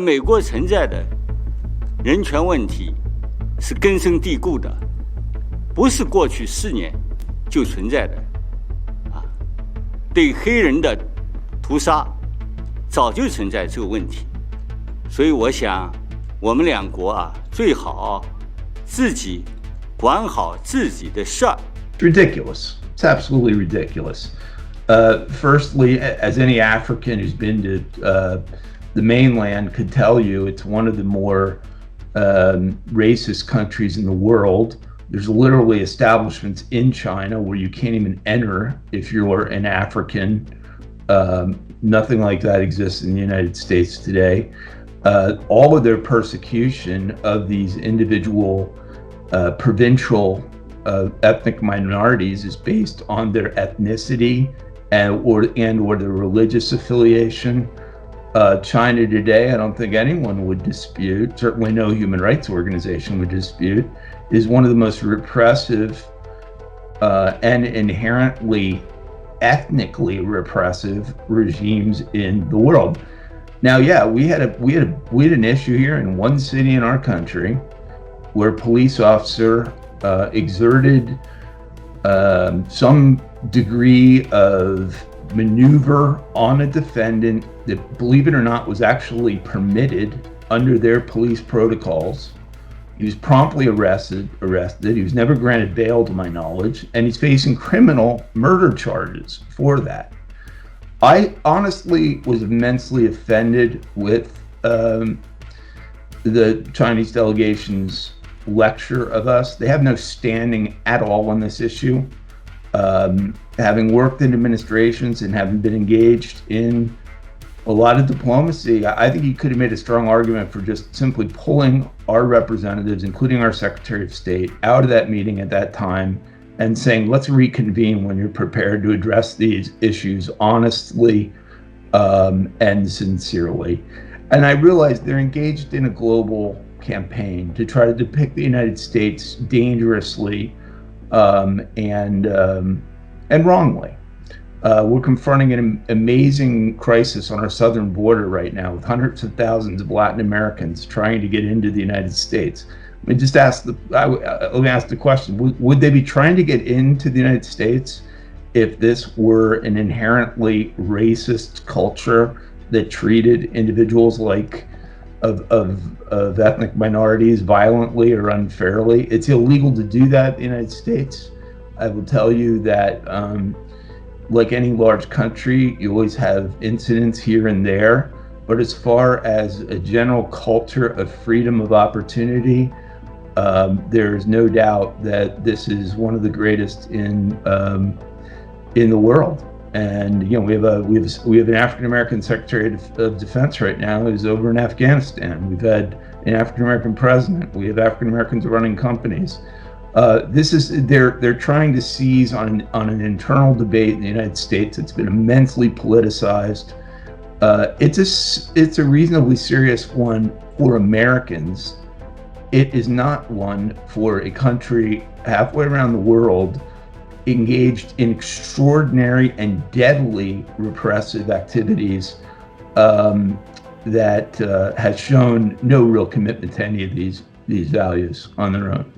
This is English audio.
美国存在的人权问题是根深蒂固的，不是过去4年就存在的。对黑人的屠杀早就存在这个问题，所以我想我们两国最好自己管好自己的事儿。 It's ridiculous. It's absolutely ridiculous. Firstly, as any African who's been to the mainland could tell you, it's one of the more racist countries in the world. There's literally establishments in China where you can't even enter if you're an African. Nothing like that exists in the United States today. All of their persecution of these individual provincial ethnic minorities is based on their ethnicity or their religious affiliation. China today, I don't think anyone would dispute, certainly no human rights organization would dispute, is one of the most repressive and inherently ethnically repressive regimes in the world. Now, yeah, we had an issue here in one city in our country where a police officer exerted some degree of maneuver on a defendant that, believe it or not, was actually permitted under their police protocols. He was promptly arrested. He was never granted bail to my knowledge, and he's facing criminal murder charges for that. I honestly was immensely offended with the Chinese delegation's lecture of us. They have no standing at all on this issue. Having worked in administrations and having been engaged in a lot of diplomacy, I think he could have made a strong argument for just simply pulling our representatives, including our Secretary of State, out of that meeting at that time and saying, let's reconvene when you're prepared to address these issues honestly and sincerely. And I realized they're engaged in a global campaign to try to depict the United States dangerously and wrongly. We're confronting an amazing crisis on our southern border right now with hundreds of thousands of Latin Americans trying to get into the United States. Let me just ask the question, would they be trying to get into the United States if this were an inherently racist culture that treated individuals of ethnic minorities violently or unfairly? It's illegal to do that in the United States. I will tell you that like any large country, you always have incidents here and there, but as far as a general culture of freedom of opportunity, there's no doubt that this is one of the greatest in the world. And you know, we have an African American Secretary of Defense right now who's over in Afghanistan. We've had an African American president. We have African Americans running companies. They're trying to seize on an internal debate in the United States. It's been immensely politicized. It's a reasonably serious one for Americans. It is not one for a country halfway around the world engaged in extraordinary and deadly repressive activities that has shown no real commitment to any of these values on their own.